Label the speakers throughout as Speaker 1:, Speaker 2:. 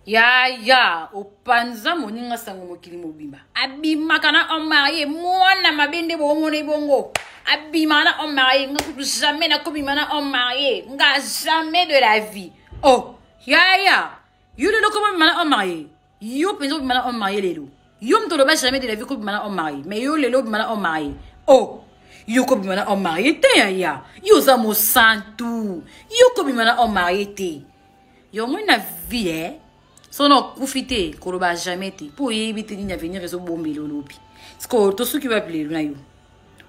Speaker 1: Ya, opanza moninga sango mokili mobimba. Abima kana on marié, mwana mabende bongo ne bongo. Abima na on marié, jamais na kobima na on marié, nga jamais de la vie. Oh, ya. Yo le comment mana on marié. Yo penso mana on marié lelo. Yo mto ba jamais de la vie kobima na on marié, mais yo lelo mana on marié. Oh, yo kobima na on marié te ya. Yo za mo santu. Yo kobima na on marié te. Yo mo na vie sono kufite koloba jamais te pour éviter ni venir réseau bomber lolopi parce que tout ce qui va plaire na yo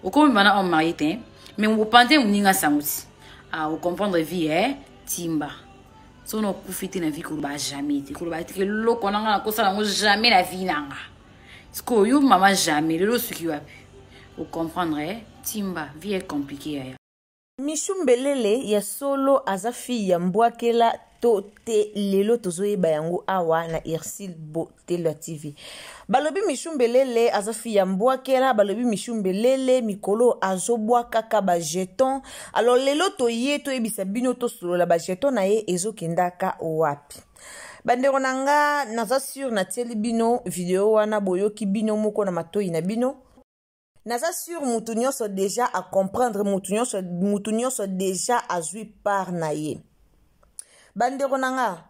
Speaker 1: o comme mana on marié te mais on pensait on ninga sanguti o comprendre vie timba sono kufite na vie koloba jamais te koloba te lo konanga na kosa ngo jamais la vie nanga parce que yo mama jamais le ce qui va o comprendre timba vie est compliquée.
Speaker 2: Michou Mbelele ya solo azafi ya mbwakela to te lelo tozoyeba yango awa na Irsil Botelo TV. Balobi Michou Mbelele azafi ya mbwakela, balobi Michou Mbelele mikolo azobwaka ka ba jeton. Alors lelo toye to ebisa bino to solo la ba jeton na ye ezokendaka wapi. Bandeko nanga naza sur na teli bino video wana boyoki bino moko na matoi na bino. Naza sur mutunyo so déjà à comprendre mutunyo so déjà à jouer par na ye. Bandeko nanga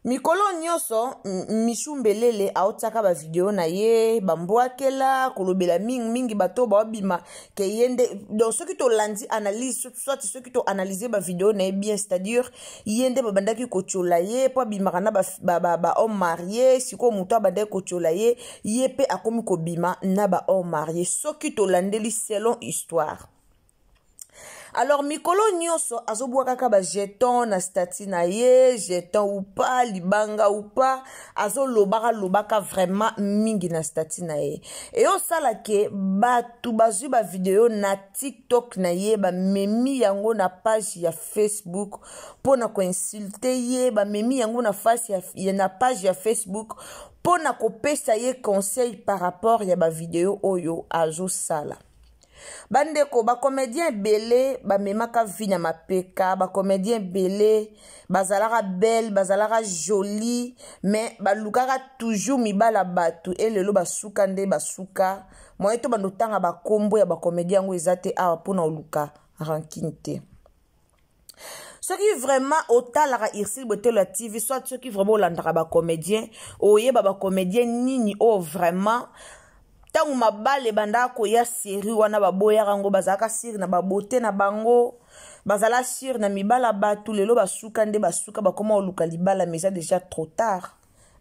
Speaker 2: mikolo nyoso Michou Mbelele aotaka ba video na ye bambwakela kolobela mingi bato ba bima ke yende donc ceux qui to landi analyse soit ceux qui to analyser ba video na ye bien c'est-à-dire yende babandaki ko chola ye po bima na ba homme marié siko muto abande ko chola ye yepe akomi ko bima na ba homme marié ceux qui to landeli selon histoire. Alors mikolo nyoso azobwaka ka ba jeton na stati na ye jeton ou pas libanga ou pas lobaka vraiment mingi na stati na ye et o sala ke batu bazwi ba video na TikTok na ye ba memi yango na page ya Facebook pona ko insulter ye ba memi yango na page ya Facebook pona ko pesa ye conseil par rapport ya ba video oyo azo sala. Bandeko ba comédien belé ba memaka vinya mapeka ba comédien belé bazalara belle bazalara jolie mais ba lukaka toujours mibala batu et lelo basuka nde basuka moye to bandotanga ba kombo ya ba comédien ngo ezate a pona luka rankinte. Ceux qui vraiment otalara Irsil Botelo TV soit ceux qui vraiment landara ba comédien oye ba comédien nini o vraiment tangu mabale bandako ya série wana baboya rango bazaka siri na babote na bango bazala siri na mibala batu lelo basuka nde basuka bakoma oluka libala mais ça déjà trop tard.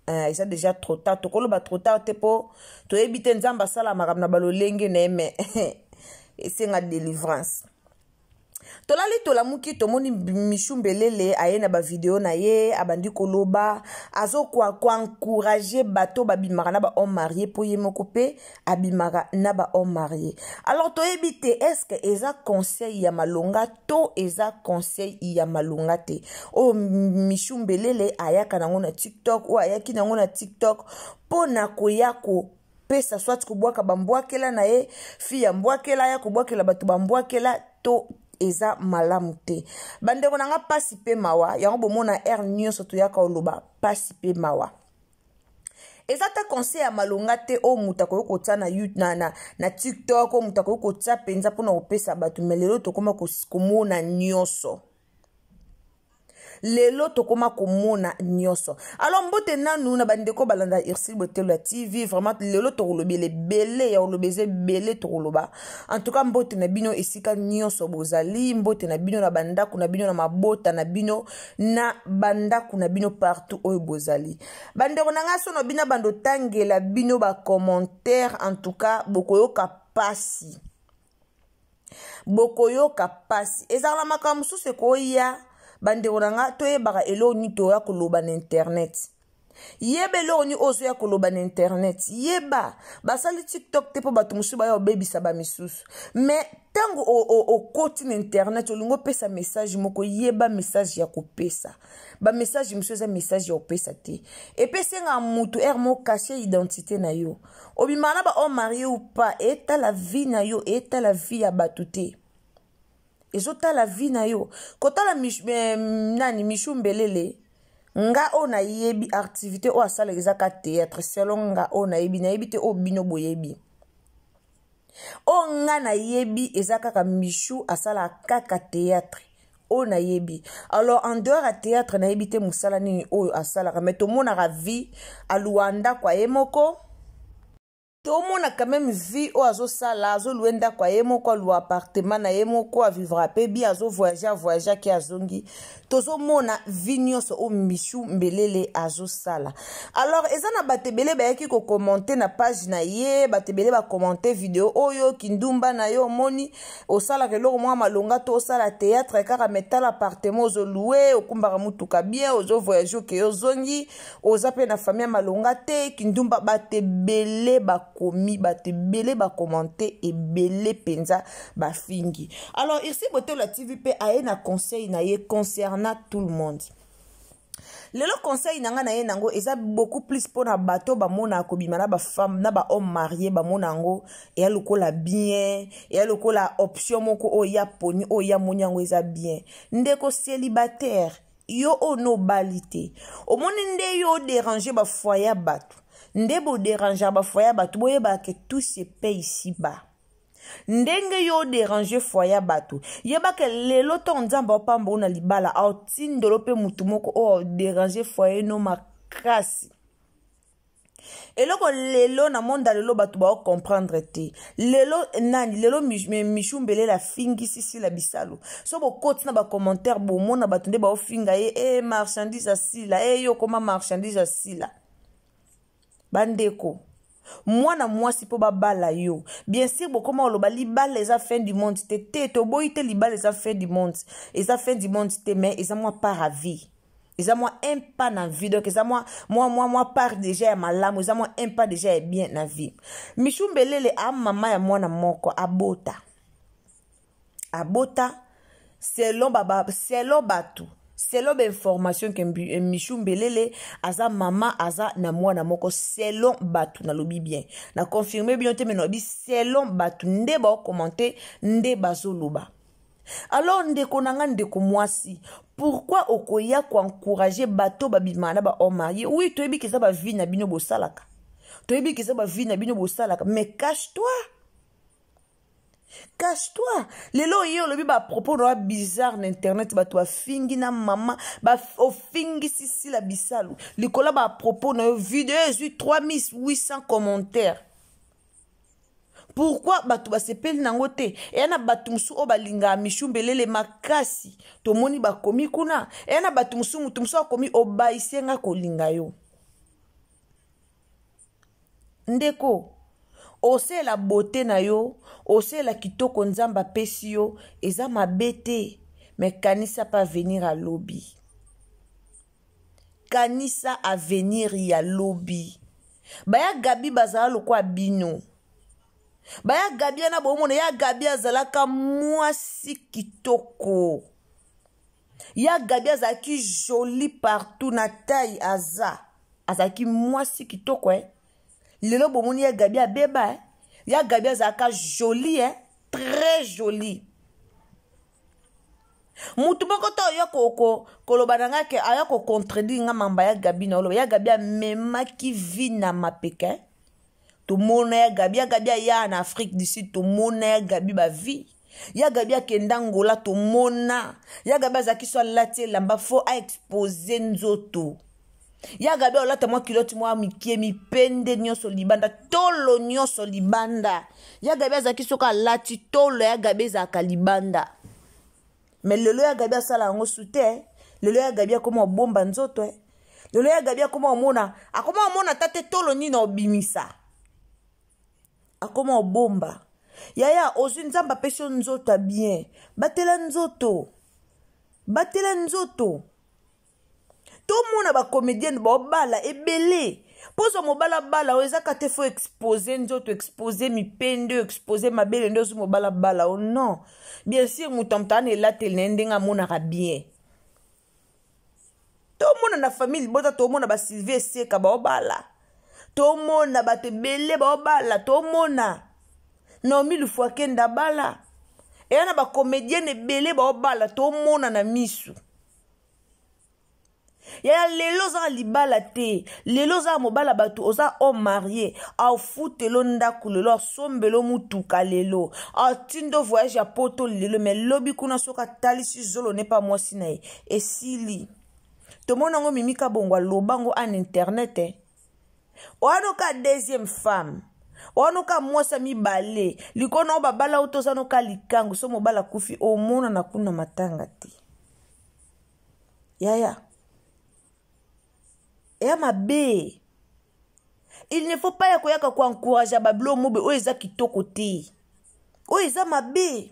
Speaker 2: Ça déjà trop tard tokolo ba trop tard te po to ebite nzamba sala makambo na balolenge na me esenga délivrance. Tolali tolamuki tomoni Michou Mbelele ayena ba video na ye abandi koloba azo kwa encourager bato babimaka na ba homme marié pour ye moko pe abimaka na ba homme marié. Alors to ebite est-ce que eza conseil ya malonga to eza conseil ya malonga te. O Michou Mbelele ayaka nango na TikTok ou ayaki nango na TikTok pona koyako pesa soit kubwaka bambwakela na ye fi ya mbwakela ya kubwakela bato bambwakela to eza malamu te. Bandeko nanga pasi pe mawa yango bomona nyonso to yaka oloba pasi pe mawa eza ta conseil ya malonga te o muta ko kota na YouTube na TikTok o muta ko kota penza pona opesa bato melelo to koma komona nyonso lelo tokoma komona nyonso. Alors mbote nanu na bandeko balanda Irsil Botelo TV vraiment lelo tokolobele belé ya olobeze belé tokoloba en tout cas mbote na bino esika nyonso bozali mbote na bino na bandako na bino na mabota na bino na bandako na bino partout oyo bozali bandeko nanga sono bina bando tangela bino ba commentaire en tout cas bokoyoka pasi ezala makamu sose koya bandeko nanga toyebaka elo ni to ya koloba na internet yeba elo ni ozo ya koloba na internet yeba basali TikTok te po bato musu ba ya obebisa ba misusu mais tango o koti na internet olingo pesa message moko yeba message ya kopesa ba message musu za message ya opesa te epesenga mutu mo cacher identité na yo obimana ba homme marié ou pas eta la vie na yo eta la vie ya batu te ezota la vie na yo kota la Michou Mbelele nga o na yebi activité o asala ezaka théâtre selon nga o na yebi te o bino boyebi o nga na yebi ezaka Michou asala kaka théâtre o na yebi. Alors en dehors à théâtre na yebi te musala nini o asala mais to mona vie à Luanda kwa yemoko. Tout le monde a quand même vu au azo sala azo luenda kwa yemo kwa lu appartement na yemo kwa vivre à pebi azo voyager ki azongi tozo mona vignoso o Michou mbelele azo sala. Alors ezana batebele ba yaki ko commenter na page na ye batebele ba commenter vidéo oyo kindumba na yo moni o sala ke loko mwa malonga to sala théâtre kaka metala appartement ozo louer okumbaka mutuka bien ozo voyager ke yo zongi oza pe na famille malonga te kindumba batebele ba komi batebele ba commenter et belé penza ba fingi. Alors ici boto la TVP a na conseil na ye concernant tout le monde. Le conseil nanga na ye nango eza beaucoup plus pour na bato ba mona kobima na ba femme na ba homme marié ba mona ngo e ya lokola bien e ya lokola option moko o ya poni o ya monyango eza bien ndeko célibataire yo onobalité o moni nde yo déranger ba foyer bato nde bo déranger ba foyer bato boye ba que tout se paye ici bas. Ndenge yo déranger foyer bato yeba ke lelo to nzamba opamba una libala autindolo pe mutu moko o déranger foyer no makasi eloko lelo na monda lelo bato ba comprendre te lelo nani lelo Michou mbele la fingi sisi la bisalo so bo koti na ba commentaire bo mona bato nde ba ofinga ye marchandise asila yo koma marchandise asila bandeko mwana mwasi po babala yo bien sûr bokoma oloba libala eza fin du monde te to boyite libala eza fin du monde te mais eza moi par à vie eza moi un pas na vie donc eza moi part déjà ya malamu eza moi un pas déjà ya bien na vie. Michou mbelele a mama ya mwana moko abota selon batu selon information que Michou mbelele aza mama aza na mwana moko selon batu na lobi bien na confirmer bien te menobi selon batu nde ba commenter nde bazoloba. Alors ndeko nanga ndeko mwasi pourquoi okoya ko encourager bato babimana ba homme marié oui toyebi ke za ba vie na bino bosalaka mais cache-toi lelo yo lobi ba propos no bizarre na internet ba to fingi na mama ba ofingi sisi la bisalu likola ba propos na vidéo 3800 commentaires. Pourquoi bato ba sepeli nango te e na bato musu o balinga Michou mbelele makasi to moni ba komi kuna e na bato musu akomi oba isenga kolinga yo ndeko ose la beauté na yo ose la kitoko nzamba pesi yo eza mabete mais kanisa pa venir à lobby kanisa à venir ya lobby baya gabi bazala lokwa bino baya gabi na bomona ya gabi azalaka mwasi kitoko ya gabi azaki joli partout na taille azaki mwasi kitoko lelo bomoni ya gabi abeba ya gabi azalaka joli très joli mutu moko to yo koloba nanga ke aya ko contredire nga mamba ya gabi na oloba ya gabi amemaki vi na mapeka to mona ya gabi ya na Afrique du Sud to mona ya gabi ba vie ya gabi akenda Angola to mona ya gabi azaki so lati lamba fo a exposer nzoto ya gabi olata mwa kiloti mwa mikie mipende nyonso libanda tolo nyonso libanda ya gabi azaki soka lati tolo ya gabi zaka libanda mais lelo ya gabi asala ngo sute lelo ya gabi akoma bomba nzoto lelo ya gabi akoma omona tate tolo nini obimisa akoma bomba yaya ozwi nzamba pesio nzoto bien batela nzoto to mona ba comédienne ba bala ebele pozo mobala bala ozaka te fo exposer nzoto exposer mipende exposer mabele ndozo mobala bala oh non bien sûr mutamtane elatel nendenga mona ka bien to mona na famille bota to mona ba Sylvie Seka ba bala to mona ba te bele ba bala to mona no mille fois kenda bala e na ba comédienne ebele ba bala to mona na misu ya lelo za libala te lelo za mobala batu oza homme marié a futelo ndaku lelo asombelo mutuka lelo a tindo voyage ya poto lelo mais lobi kuna soka talisi zolo ne pas moi sinae esili to monango mimika bongwa lobango en internet oano ka deuxième femme oano ka mwasa mibale likona babala utozano ka likangu so mobala kufi omona na kuna matanga te yaya ya mabe. Il ne faut pas ya koyaka ko encourager bablo mobe o eza kitoko te. O eza mabe.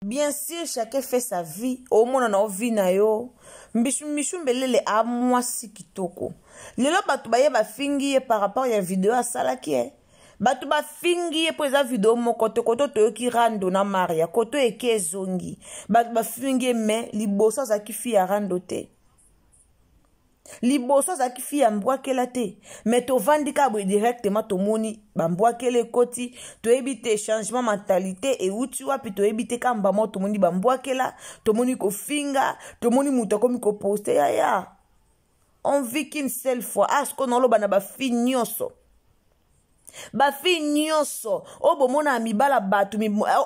Speaker 2: Bien sûr, chacun fait sa vie. Au moins on a vie na yo. Mbishu mbelele a mwasi kitoko. Lelo batu baye ba fingi par rapport ya vidéo a salaki e. Batu ba fingi po eza vidéo moko koto toyoki rando na Maria koto eke zongi. Batu ba fingi me liboso za kifi ya rando te. Liboso za kifi ya mbwakela te mais to vandika bo directement to moni ba mbwakele koti to ebite changement mentalité et uti wapi to ebite kamba mo to moni ba mbwakela to moni ko finga to moni muto komi ko poster ya on vit qu'une seule fois asko no loba na ba fi nyonso bafi nyonso obomona mibala batu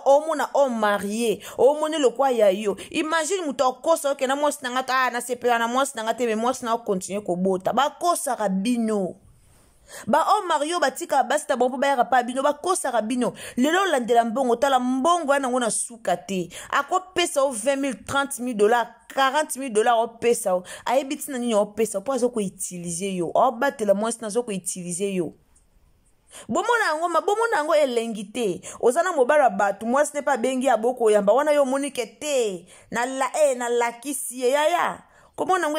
Speaker 2: omona homme marié omone le kwa ya yo imagine muto kosa oke na mwasi nanga ta na sepela na mwasi nanga te mais mwasi na continuer ko bota ba kosa rabino ba homme marié batika basta bon po ba pa bino ba kosa rabino lelo landela mbongo tala mbongo ana ngona suka te akopesa o 20 000 30 000 $, 40 000 $, o pesa o ayebiti na nini o pesa po azo ko utiliser yo o batela mwasi na zo ko utiliser yo. Bomona ngo elengi te ozana mobala batu mwasi ne pa bengi aboko yamba wana yo monike te na lakisi yaya komona ngo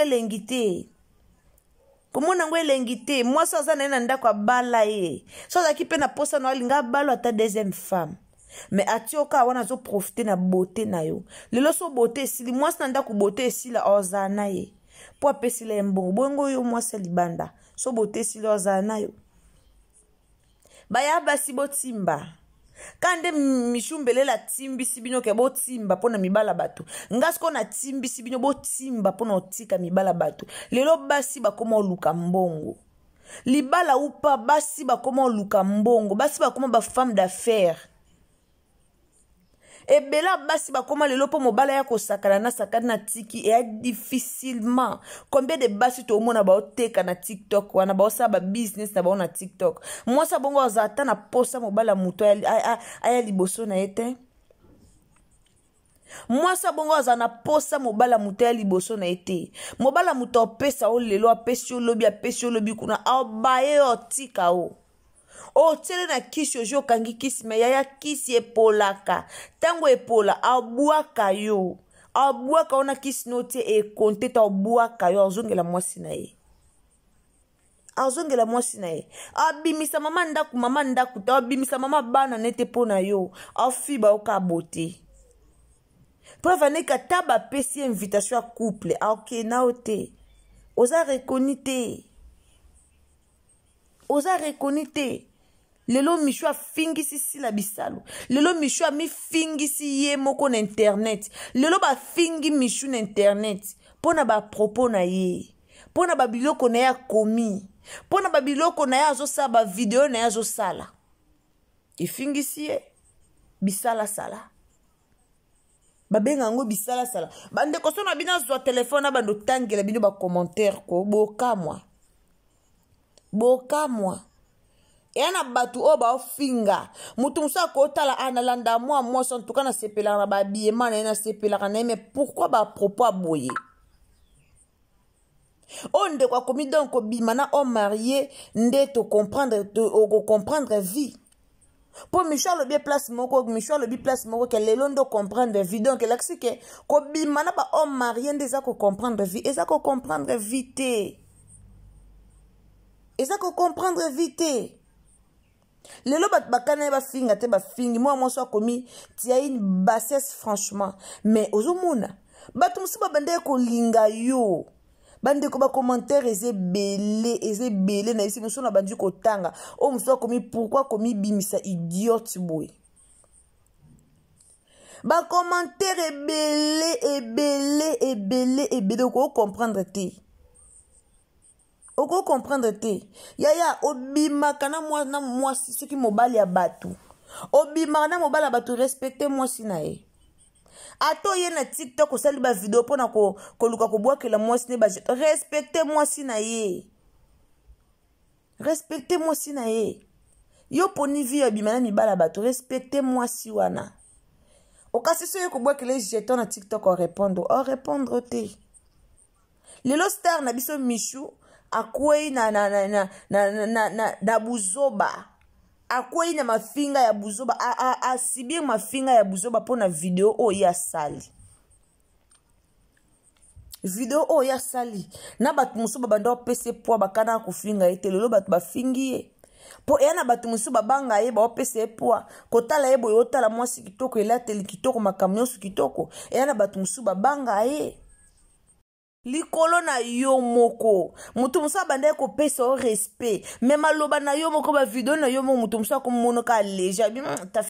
Speaker 2: elengi te mwasi ozana na ndako abala ye so za kipe na posa no alinga balo ata deuxième femme mais atioka wana zo profiter na beauté na yo lelo so beauté esili mwasi na ndako beauté esila ozana ye po apesila mbongo bongo yo mwasi libanda so beauté esila ozana yo. Baya basi botimba kande mishumbele la timbi sibino ke botimba pona mibala batu ngasko na timbi sibino botimba pona otika mibala batu lelo basi bakoma oluka mbongo libala upa basi bakoma oluka mbongo basi bakoma ba femme d'affaires ebela basi bakoma lelo po mobala ya kosakana na sakana na tiki et difficilement combien de basi to mona ba oteka na TikTok wana ba osa ba business na ba na TikTok mwasa bongo azata na posa mobala muto aya liboso na ete mwasa bongo azana posa mobala muto ya liboso na ete mobala muto pesa o lelo apesi lobi kuna abaye otika o o tele na kisi ojo kangi kisi me yaya kisi epolaka tango epola abuaka yo abuaka ona kisi no te e konteta abuaka yo azongela mwasi na ye abimisa mama ndaku ta abimisa mama bana nete pona yo afiba oka bote preuve neka taba pesi invitation à couple ok na ote oza reconite lelo mishu afingisi sila bisalo lelo mishu ami fingisi ye moko na internet lelo ba fingi mishu na internet pona ba propos na ye pona ba biloko na ya komi pona ba biloko na ya azosa ba video na ya azosala ifingisi ye bisala sala babenga ngo bisala sala bande ko sona bina zo telefone na bando tangela bino ba commentaire ko bokamwa yana batu o ba ofinga mutu musa ko tala analanda moi son tout kana sepela na ba biema na sepela na mais pourquoi ba propos aboye onde kwa komi donc bimana homme marié nde to comprendre vie pour Michel le bien place moko que lelo ndo comprendre vie donc l'axi que ko bimana ba homme marié ndeza ko comprendre vie eza ko comprendre vite lelo bakana ba finga te ba fingi moi so komi tia une bassesse franchement mais ozomuna batu musiba bande ko linga yo bande ko ba commentaire ezebele na isi muso na bandi ko tanga o muso komi pourquoi komi bimisa idiote boy Ba commentaire ebele oko comprendre te. Oko comprendre te. Yaya obimaka na moi ce qui mobali ya batu. Obimaka na mobali ya batu respectez moi sinae. Ato ye na TikTok osali ba video pona ko luka ko bwakela moi sine ba respectez moi sinae. Respectez moi sinae. Yo poni vi ya bimana mibala batu respectez moi si wana. Okasi so ye ko bwakela jeton na TikTok o répondre te. Lelo star na biso Michou akwei na buzoba. Akwei na mafinga ya buzoba. Asibir mafinga ya buzoba pona video o ya sali. Video o ya sali. Na batu musuba bando pese po bakana kufinga ete lelo batu bafingi ye. Po yana batu musuba banga ye ba pese po kotala ye boyo tala mwasi kitoko elateli kitoko makamnyosu kitoko. Yana batu musuba banga ye. Likolo na yo moko mutu musa banda ko pesa o respect mais maloba na yo moko ba video na yo moko mutu musa ko mono ka leja